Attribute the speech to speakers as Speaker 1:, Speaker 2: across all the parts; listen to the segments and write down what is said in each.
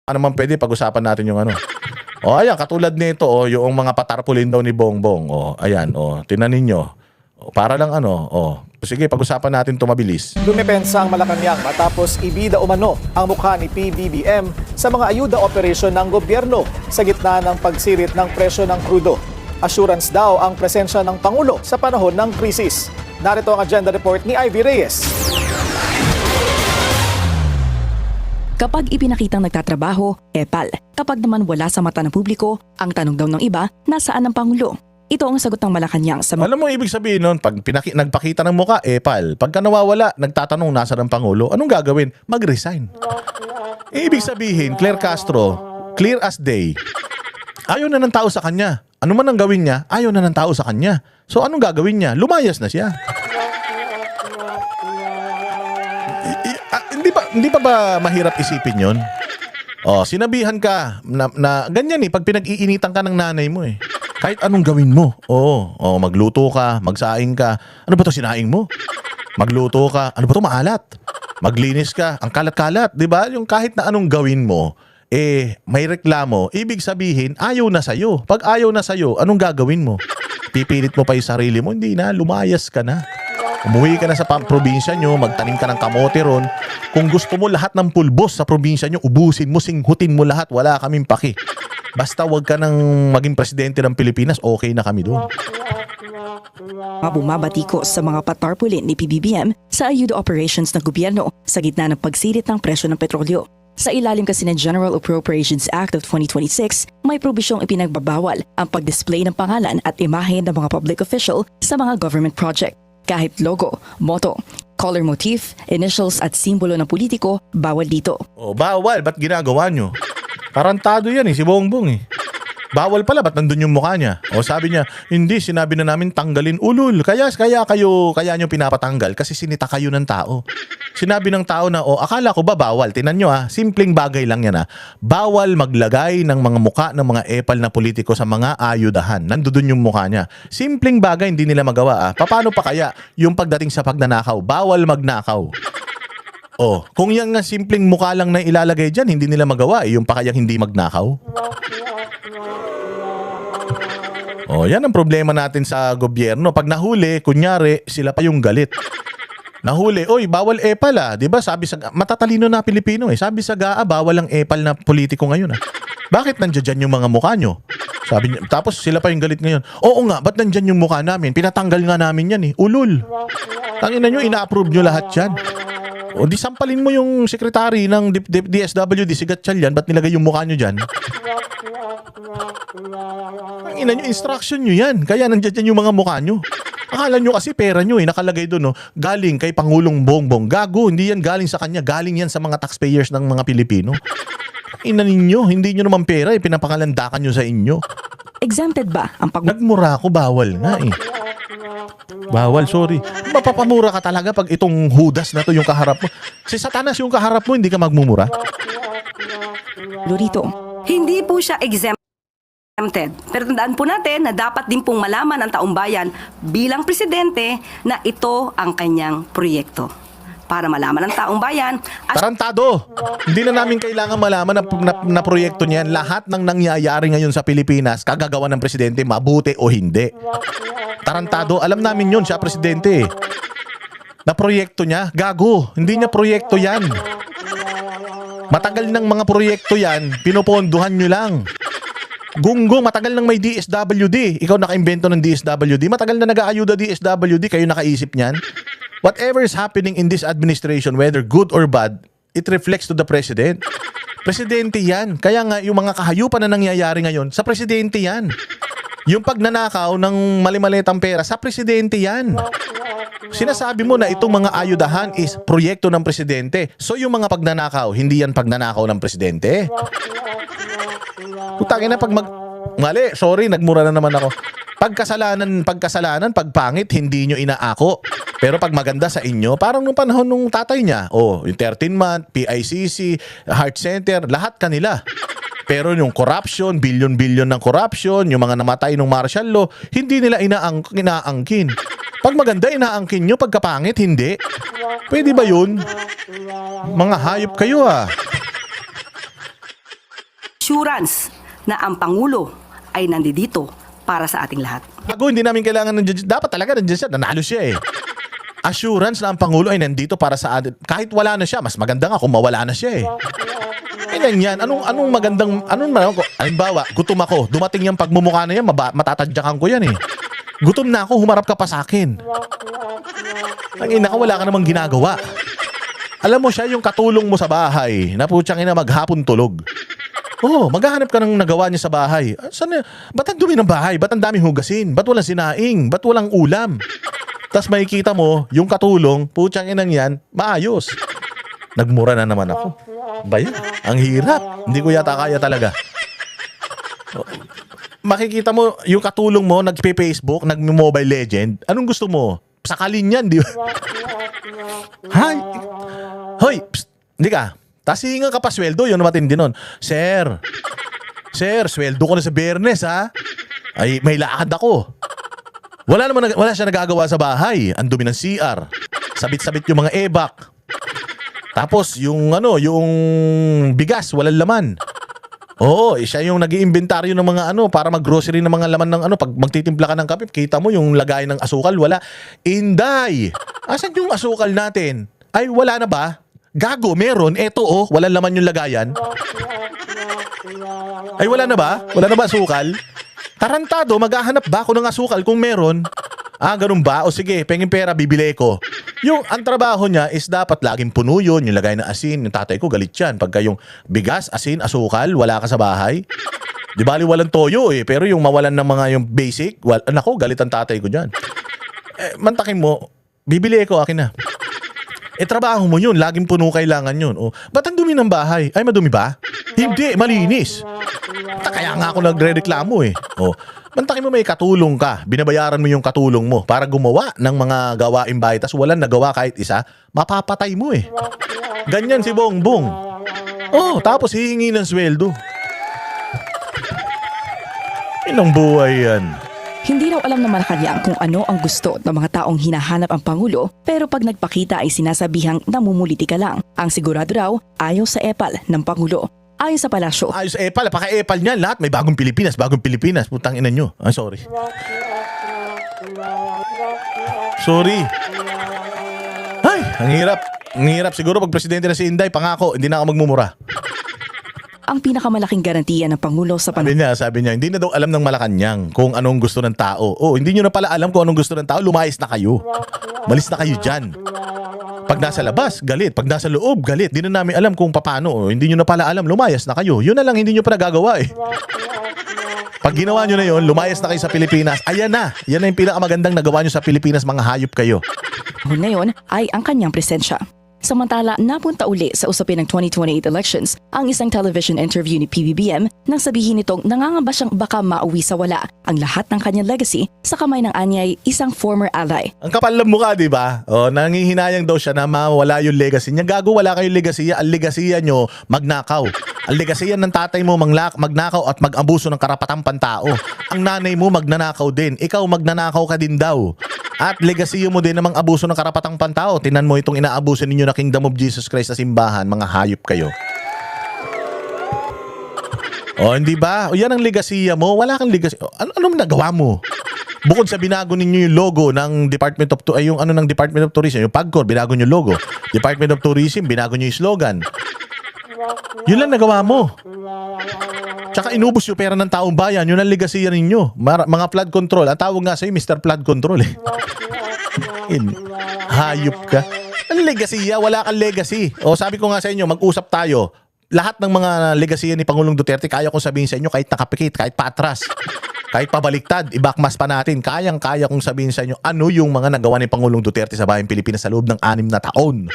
Speaker 1: baka naman pwede pag-usapan natin yung ano. O ayan, katulad nito, yung mga patarpulin daw ni Bongbong. Ayan, tingnan ninyo. Para lang sige, pag-usapan natin ito mabilis.
Speaker 2: Dumepensa ang Malacanang matapos ibida umano ang mukha ni PBBM sa mga ayuda operation ng gobyerno sa gitna ng pagsirit ng presyo ng krudo. Assurance daw ang presensya ng Pangulo sa panahon ng krisis. Narito ang agenda report ni Ivy Reyes.
Speaker 3: Kapag ipinakitang nagtatrabaho, epal. Kapag naman wala sa mata ng publiko, ang tanong daw ng iba, nasaan ang Pangulo? Ito ang sagot ng Malacanang sa
Speaker 1: Alam mo ibig sabihin nun, pag nagpakita ng muka, epal. Pagka nawawala, nagtatanong nasaan ang Pangulo, anong gagawin? Mag-resign. Ibig sabihin, Claire Castro, clear as day. Ayaw na ng tao sa kanya. Ano man ang gawin niya, ayaw na ng tao sa kanya. So anong gagawin niya? Lumayas na siya. Hindi pa ba mahirap isipin yon? Sinabihan ka na ganyan pag pinag-iinitan ka ng nanay mo Kahit anong gawin mo. Magluto ka, magsaing ka. Ano ba to sinaing mo? Magluto ka. Ano ba to maalat? Maglinis ka. Ang kalat-kalat, 'di ba? Yung kahit na anong gawin mo, may reklamo, ibig sabihin ayaw na sa'yo. Pag ayaw na sa'yo, anong gagawin mo? Pipilit mo pa yung sarili mo? Hindi na, lumayas ka na. Umuwi ka na sa probinsya nyo, magtanim ka ng kamote ron. Kung gusto mo lahat ng pulbos sa probinsya nyo, ubusin mo, singhutin mo lahat, wala kaming paki. Basta wag ka nang maging presidente ng Pilipinas, okay na kami doon.
Speaker 3: Bumabatiko sa mga patarpulin ni PBBM sa ayuda operations ng gobyerno sa gitna ng pagsirit ng presyo ng petrolyo. Sa ilalim kasi ng General Appropriations Act of 2026, may probisyong ipinagbabawal ang pag-display ng pangalan at imahe ng mga public official sa mga government project. Kahit logo, motto, color motif, initials at simbolo ng politiko, bawal dito.
Speaker 1: Bawal? Ba't ginagawa nyo? Tarantado yan si Bongbong Bawal pala, ba't nandun yung mukha niya? Sabi niya, hindi, sinabi na namin tanggalin ulul. Kaya nyo pinapatanggal kasi sinita kayo ng tao. Sinabi ng tao na, akala ko ba bawal? Tinan nyo simpleng bagay lang yan Bawal maglagay ng mga mukha ng mga epal na politiko sa mga ayudahan. Nandun yung mukha niya. Simpleng bagay, hindi nila magawa Paano pa kaya yung pagdating sa pagnanakaw? Bawal magnakaw. Kung yan nga simpleng mukha lang na ilalagay dyan, hindi nila magawa yung pa kayang hindi magnakaw. Yan ang problema natin sa gobyerno. Pag nahuli, kunyari, sila pa yung galit. Nahuli, bawal epal Diba? Sabi sa, matatalino na Pilipino Sabi sa GAA, bawal ang epal na politiko ngayon Bakit nandiyan dyan yung mga mukha nyo? Sabi niya, tapos sila pa yung galit ngayon. Oo nga, ba't nandyan yung mukha namin? Pinatanggal nga namin yan Ulul. Tangina nyo, ina-approve nyo lahat yan. Di sampalin mo yung sekretary ng DSWD, si Gatchalian, ba't nilagay yung mukha nyo dyan? Ang ina nyo, instruction nyo yan. Kaya nandiyan yung mga mukha nyo. Akala nyo kasi pera nyo nakalagay doon galing kay Pangulong Bongbong. Gago, hindi yan galing sa kanya. Galing yan sa mga taxpayers ng mga Pilipino. Ina ninyo, hindi nyo naman pera pinapangalandakan nyo sa inyo.
Speaker 3: Exempted ba ang
Speaker 1: Nagmura ako, bawal nga Bawal, sorry. Mapapamura ka talaga pag itong Judas na to yung kaharap mo. Si Satanas yung kaharap mo, hindi ka magmumura.
Speaker 3: Lurito?
Speaker 4: Hindi po siya exempted. Pero tandaan po natin na dapat din pong malaman ng taong bayan bilang presidente na ito ang kanyang proyekto. Para malaman ng taong bayan.
Speaker 1: Tarantado! Hindi na namin kailangan malaman na proyekto niyan. Lahat ng nangyayari ngayon sa Pilipinas, kagagawa ng presidente, mabuti o hindi. Tarantado, alam namin yun, siya presidente Na proyekto niya, gago. Hindi niya proyekto yan. Matagal ng mga proyekto yan, pinoponduhan nyo lang. Gunggong, matagal nang may DSWD. Ikaw naka-imbento ng DSWD. Matagal na nag-aayuda DSWD. Kayo nakaisip niyan. Whatever is happening in this administration, whether good or bad, it reflects to the president. Presidente yan. Kaya nga, yung mga kahayupan na nangyayari ngayon, sa presidente yan. Yung pagnanakaw ng mali-malitang pera, sa presidente yan. Sinasabi mo na itong mga ayudahan is proyekto ng presidente. So yung mga pagnanakaw, hindi yan pagnanakaw ng presidente? Putangin na mali, sorry, nagmura na naman ako. Pagkasalanan, pagpangit, hindi nyo inaako. Pero pag maganda sa inyo, parang nung panahon nung tatay niya, yung 13-month, PICC, Heart Center, lahat kanila. Pero yung corruption, billion-billion ng corruption, yung mga namatay ng martial law, hindi nila inaangkin. Pag maganda, inaangkin nyo. Pagkapangit, hindi. Pwede ba yun? Mga hayop kayo
Speaker 4: assurance na ang Pangulo ay nandito para sa ating lahat.
Speaker 1: Bago, hindi namin kailangan ng judge. Dapat talaga nandiyan siya. Nanalo siya eh. Assurance na ang Pangulo ay nandito para sa atin. Kahit wala na siya, mas maganda nga kung mawala na siya eh. Yan. Anong magandang, halimbawa, gutom ako. Dumating yung pagmumukha na yan, matatadyakan ko yan eh. Gutom na ako, humarap ka pa sa akin. Ang ina ka, wala ka namang ginagawa. Alam mo siya yung katulong mo sa bahay na putyang ina maghapon tulog. Maghahanap ka ng nagawa niya sa bahay. Ba't ang dumi ng bahay? Ba't ang daming hugasin? Ba't walang sinaing? Ba't walang ulam? Tapos makikita mo, yung katulong, putyang inang yan, maayos. Nagmura na naman ako. Bayan, ang hirap. Hindi ko yata kaya talaga. Makikita mo, yung katulong mo, nagpe-Facebook, nag-Mobile Legend. Anong gusto mo? Sakalin yan, di ba? Hoy, hindi ka. Tapos hihinga ka pa sweldo, yun naman din nun. Sir, sweldo ko na sa Biyernes, ha? Ay, may lakad ako. Wala siya nagagawa sa bahay. Ang dumi ng CR. Sabit-sabit yung mga ebak. Tapos, yung bigas, walang laman. Siya yung nag-iimbentaryo ng mga para mag-grocery ng mga laman ng pag magtitimpla ka ng kape, kita mo yung lagay ng asukal, wala. Inday! Asan yung asukal natin? Ay, wala na ba? Gago, meron. Eto, walang laman yung lagayan. Ay, wala na ba? Wala na ba asukal? Tarantado, maghahanap ba ako ng asukal kung meron? Ganun ba? O sige, pengin pera, bibili ko. Ang trabaho niya is dapat laging puno yun, yung lagay na asin. Yung tatay ko, galit yan. Pagka yung bigas, asin, asukal, wala ka sa bahay. Di bali walang toyo eh. Pero yung mawalan ng mga yung basic, nako, galit ang tatay ko dyan. Mantakin mo, bibili ko, akin na. Trabaho mo yun, laging puno kailangan yun. Ba't ang dumi ng bahay? Ay, madumi ba? Hindi, malinis. Kaya nga ako nagre-reklamo eh. Mantakin mo may katulong ka, binabayaran mo yung katulong mo para gumawa ng mga gawaing bahay, tas walang nagawa kahit isa, mapapatay mo eh. Ganyan si Bongbong. Tapos hihingi ng sweldo. Inang buhay yan.
Speaker 3: Hindi raw alam ng Malacanang kung ano ang gusto ng mga taong hinahanap ang Pangulo, pero pag nagpakita ay sinasabihang namumuliti ka lang. Ang sigurado raw, ayaw sa epal ng Pangulo. Ayon sa palasyo.
Speaker 1: Ayos epal, paka-epal niyan lahat. May bagong Pilipinas. Putang ina nyo. Sorry. Ay, ang hirap. Ang hirap. Siguro pag presidente na si Inday, pangako, hindi na ako magmumura.
Speaker 3: Ang pinakamalaking garantiya ng Pangulo sa panahon.
Speaker 1: Sabi niya, hindi na daw alam ng Malacanang kung anong gusto ng tao. Hindi nyo na pala alam kung anong gusto ng tao, lumayas na kayo. Malis na kayo dyan. Pag nasa labas, galit. Pag nasa loob, galit. Di na namin alam kung paano. Hindi nyo na pala alam, lumayas na kayo. Yun na lang, hindi nyo pa nagagawa eh. Pag ginawa nyo na yun, lumayas na kayo sa Pilipinas. Ayan na. Yan na yung pinakamagandang nagawa nyo sa Pilipinas, mga hayop kayo.
Speaker 3: Ngayon ay ang kanyang presensya. Samantala, napunta uli sa usapin ng 2028 elections ang isang television interview ni PBBM nang sabihin nitong nangangamba siyang baka mauwi sa wala ang lahat ng kanyang legacy sa kamay ng anyay isang former ally.
Speaker 1: Ang kapal ng mukha, di ba? Nangihinayang daw siya na mawala yung legacy niya. Gago, wala kayong legacy. Ang legacy nyo, magnakaw. Ang legacy ng tatay mo, magnakaw at mag-abuso ng karapatang pantao. Ang nanay mo, magnanakaw din. Ikaw, magnanakaw ka din daw. At legacy mo din namang abuso ng karapatang pantao. Tinan mo itong inaabuso ninyo na Kingdom of Jesus Christ sa simbahan, mga hayop kayo. Hindi ba? Yan ang legacy mo. Wala kang legacy. Anong nagawa mo? Bukod sa binago ninyo yung logo ng Department of ng Department of Tourism, yung PAGCOR, binago nyo yung logo. Department of Tourism, binago nyo yung slogan. Yun lang nagawa mo. Tsaka inubos yung pera ng taong bayan. Yun ang legacy ninyo. Mga flood control. Ang tawag nga sa'yo, Mr. Flood Control eh. Hayop ka. Ang legacy, wala kang legacy. Sabi ko nga sa inyo, mag-usap tayo. Lahat ng mga legacy ni Pangulong Duterte, kaya kong sabihin sa inyo kahit nakapikit, kahit patras, kahit pabaliktad, ibakmas pa natin. Kayang-kaya kong sabihin sa inyo ano yung mga nagawa ni Pangulong Duterte sa bayang Pilipinas sa loob ng 6 na taon.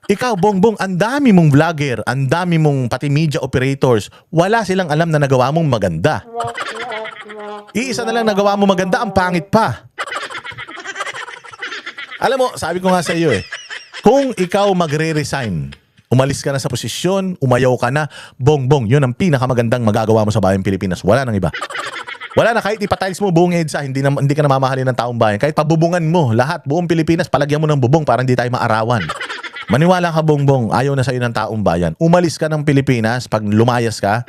Speaker 1: Ikaw, Bongbong, ang dami mong vlogger, ang dami mong pati media operators, wala silang alam na nagawa mong maganda. Iisa na lang nagawa mo maganda, ang pangit pa. Alam mo, sabi ko nga sa iyo kung ikaw magre-resign, umalis ka na sa posisyon, umayaw ka na, Bongbong, yun ang pinakamagandang magagawa mo sa bayang Pilipinas. Wala nang iba. Wala na, kahit ipatiles mo buong EDSA, hindi ka na mamahalin ng taong bayan. Kahit pabubungan mo, lahat, buong Pilipinas, palagyan mo ng bubong para hindi tayo maarawan. Maniwala ka, Bongbong, ayaw na sa'yo ng taong bayan. Umalis ka ng Pilipinas, pag lumayas ka,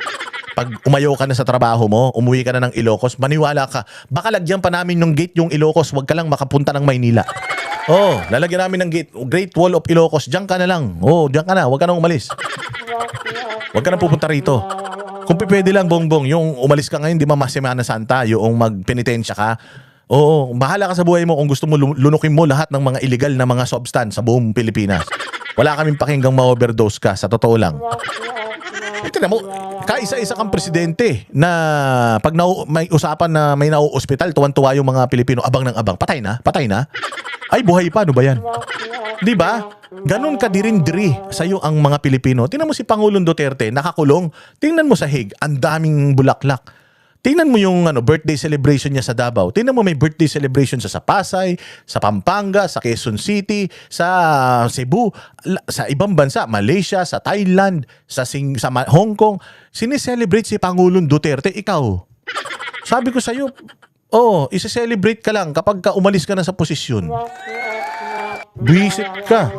Speaker 1: pag umayaw ka na sa trabaho mo, umuwi ka na ng Ilocos, maniwala ka, baka lagyan pa namin ng gate yung Ilocos, wag ka lang makapunta ng Maynila. Oh, lalagyan namin ng gate, Great Wall of Ilocos, diyan ka na lang. Oh, diyan ka na, wag ka nang umalis. Wag ka nang pupunta rito. Kung pwede lang, Bongbong, yung umalis ka ngayon, di ba Semana Santa, yung magpenitensya ka, oo, bahala ka sa buhay mo kung gusto mo lunukin mo lahat ng mga illegal na mga substance sa buong Pilipinas. Wala kaming pakinggang ma-overdose ka, sa totoo lang. Tingnan mo, kaisa-isa kang presidente na pag may usapan na may nau-ospital, tuwan-tuwa yung mga Pilipino, abang ng abang. Patay na? Ay, buhay pa, ano ba yan? Di ba? Ganon kadiri-diri sa'yo ang mga Pilipino. Tingnan mo si Pangulong Duterte, nakakulong. Tingnan mo sa Hague, ang daming bulaklak. Tingnan mo yung birthday celebration niya sa Davao. Tingnan mo may birthday celebration sa Pasay, sa Pampanga, sa Quezon City, sa Cebu, sa ibang bansa, Malaysia, sa Thailand, sa Hong Kong. Sineselebrate si Pangulong Duterte, ikaw. Sabi ko sa'yo, isi-celebrate ka lang kapag umalis ka na sa posisyon. Visit ka.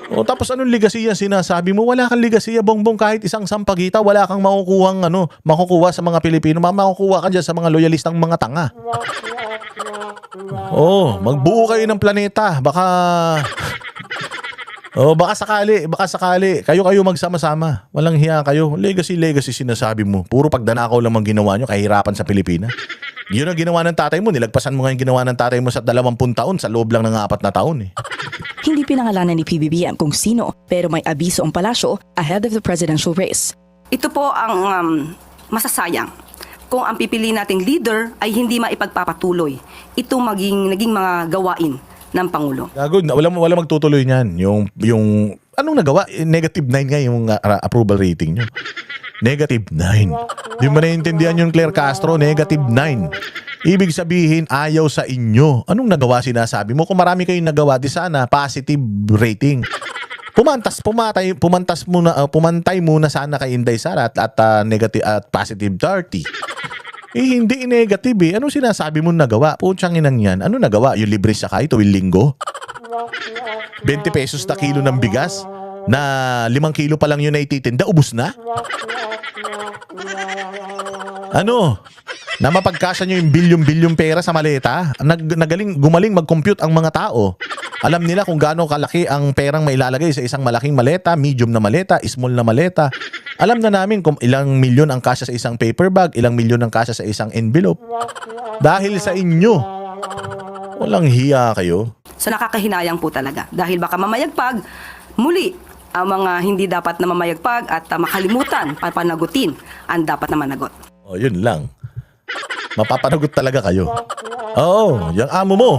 Speaker 1: Tapos anong ligasiya sinasabi mo? Wala kang ligasiya, Bongbong, kahit isang sampagita, wala kang makukuha sa mga Pilipino. Makukuha ka dyan sa mga loyalistang mga tanga. Magbuo kayo ng planeta. Baka sakali. Kayo magsama-sama. Walang hiya kayo. Legacy sinasabi mo. Puro pagdanakaw lang ang ginawa nyo, kahirapan sa Pilipinas. Yun ang ginawa ng tatay mo. Nilagpasan mo nga yung ginawa ng tatay mo sa 20 taon sa loob lang ng 4 na taon.
Speaker 3: Hindi pinangalanan ni PBBM kung sino, pero may abiso ang palasyo ahead of the presidential race.
Speaker 4: Ito po ang masasayang kung ang pipili nating leader ay hindi maipagpapatuloy itong naging mga gawain ng Pangulo.
Speaker 1: Gago, wala magtutuloy niyan. Yung anong nagawa? -9 nga yung approval rating nyo. -9. Di mo naiintindihan yung Claire Castro, -9. Ibig sabihin, ayaw sa inyo. Anong nagawa sinasabi mo? Kung marami kayong nagawa, di sana positive rating. Pumantay muna sana kay Inday Sara at negative at positive 30. Hindi negative. Anong sinasabi mo nagawa? Putsang inang yan. Ano nagawa? Yung libre sakay tuwing linggo? 20 pesos na kilo ng bigas? Na 5 kilo pa lang yun na ititinda, ubus na? Na mapagkasya nyo yung bilyong pera sa maleta? Gumaling mag-compute ang mga tao. Alam nila kung gaano kalaki ang perang mailalagay sa isang malaking maleta, medium na maleta, small na maleta. Alam na namin kung ilang milyon ang kasya sa isang paper bag, ilang milyon ang kasya sa isang envelope. Dahil sa inyo. Walang hiya kayo.
Speaker 4: So nakakahinayang po talaga. Dahil baka mamayagpag, muli, ang mga hindi dapat na mamayagpag at makalimutan, papanagutin ang dapat na managot.
Speaker 1: Yun lang. Mapapanagot talaga kayo. Yung amo mo.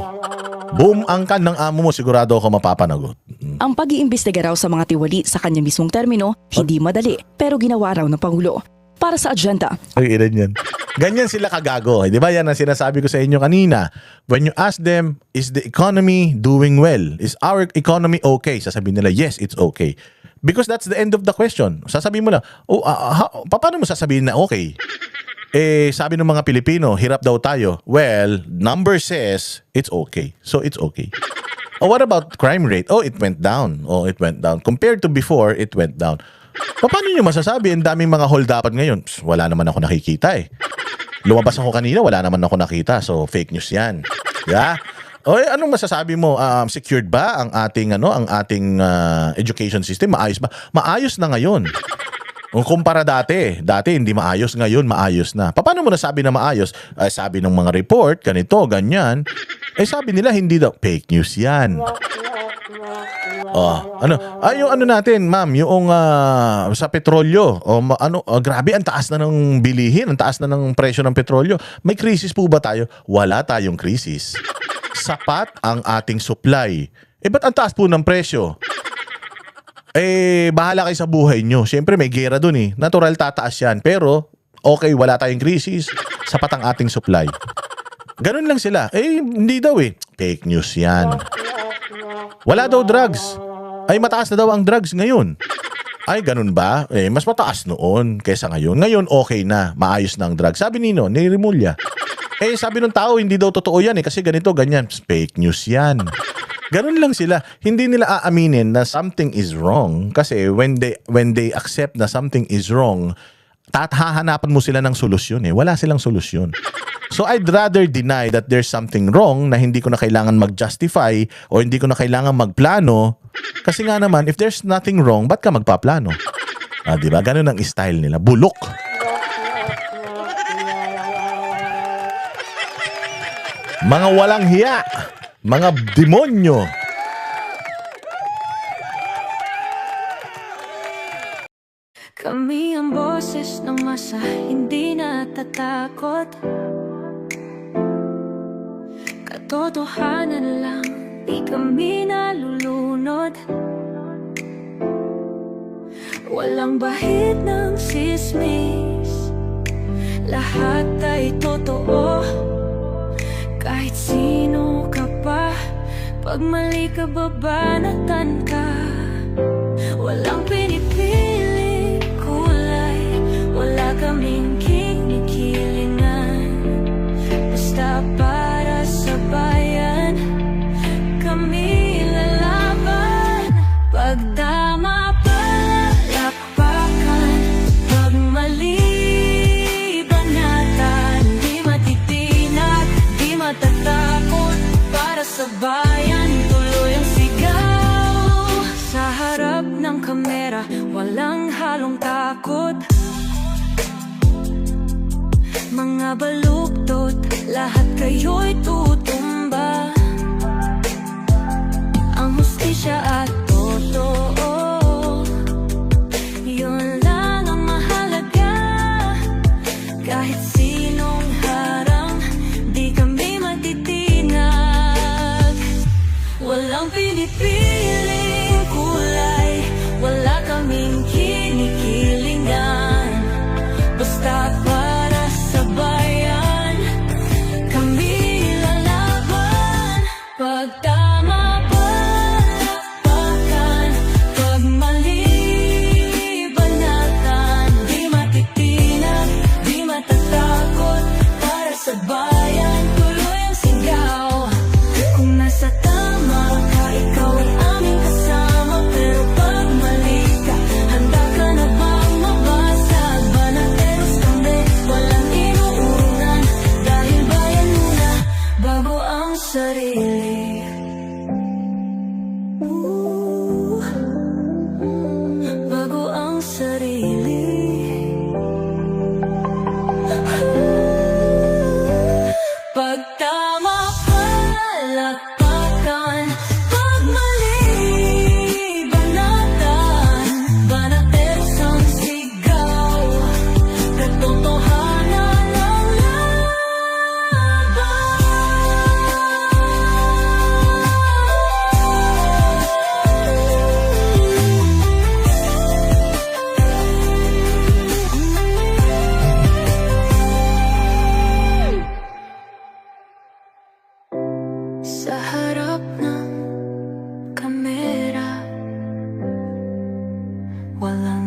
Speaker 1: Boom angkan ng amo mo, sigurado ako mapapanagot.
Speaker 3: Ang pag-iimbestiga raw sa mga tiwali sa kanya mismong termino, hindi madali, pero ginawa raw ng Pangulo. Para sa agenda.
Speaker 1: Yan. Ganyan sila kagago. Di ba yan ang sinasabi ko sa inyo kanina? When you ask them, is the economy doing well? Is our economy okay? Sasabihin nila, yes, it's okay. Because that's the end of the question. Sasabihin mo lang, paano mo sasabihin na okay? Sabi ng mga Pilipino, hirap daw tayo. Well, number says, it's okay. So, it's okay. What about crime rate? It went down. It went down. Compared to before, it went down. Paano nyo masasabi? Ang daming mga hold-upan ngayon. Wala naman ako nakikita Lumabas ako kanina, wala naman ako nakita. So, fake news yan. Yeah? Anong masasabi mo? Secured ba ang ating education system? Maayos ba? Maayos na ngayon. Kumpara dati hindi maayos, ngayon maayos na. Paano mo nasabi na maayos? Sabi ng mga report, ganito, ganyan. Sabi nila hindi daw. Fake news yan. Yung natin, ma'am, yung sa petrolyo. Grabe, ang taas na ng bilihin, ang taas na ng presyo ng petrolyo. May krisis po ba tayo? Wala tayong krisis. Sapat ang ating supply. Ba't ang taas po ng presyo? Bahala kayo sa buhay nyo. Siyempre may gera dun Natural tataas yan. Pero, okay, wala tayong krisis. Sapat ang ating supply. Ganun lang sila. Hindi daw Fake news yan. Wala daw drugs. Mataas na daw ang drugs ngayon. Ganun ba? Mas mataas noon kaysa ngayon. Ngayon, okay na. Maayos na ang drugs. Sabi ni Rimulya. Sabi ng tao, hindi daw totoo yan kasi ganito, ganyan. Fake news yan. Ganun lang sila. Hindi nila aaminin na something is wrong kasi when they accept na something is wrong, hahanapan mo sila ng solusyon eh. Wala silang solusyon. So I'd rather deny that there's something wrong na hindi ko na kailangan mag-justify o hindi ko na kailangan magplano. Kasi nga naman, if there's nothing wrong, ba't ka magpaplano? Diba? Ganun ang style nila. Bulok. Mga walang hiya. Mga demonyo.
Speaker 5: Kami ang boses ng masa, hindi natatakot. Katotohanan lang, di kami nalulunod. Walang bahid ng sismis, lahat ay totoo. Kahit sino ka pa, pag mali ka babanatan ka. Walang pinipili kulay, wala kaming kinikilingan. Basta para sa bayan, kami lalaban. Pagtama palakpakan, pag mali banatan. Di matitinag, di matatakot, para sa bayan tuloy ang sigaw. Sa harap ng kamera, walang halong takot. Mga baluktot, lahat kayo'y tutumba. Ang hustisya at totoo, yun lang ang mahalaga. Kahit sinong harang, di kami matitinag. Walang pinipiling kulay, wala kaming kinikilingan. Basta para sa bayan, kami lalaban. Pagtama palakpakan, pag mali banatan. Di matitinag, di matatakot, para sa bayan tuloy ang sigaw. Kung nasa tama ka, ikaw ay aming kasama. Pero pag mali ka, handa ka na bang mabasag? Banateros kami, walang inuunan. Dahil bayan muna, bago ang sarili. Bago ang sarili. Pagtama palakpakan, pag mali banatan. Banateros ang sigaw, katotohanan ang sa harap ng kamera, walang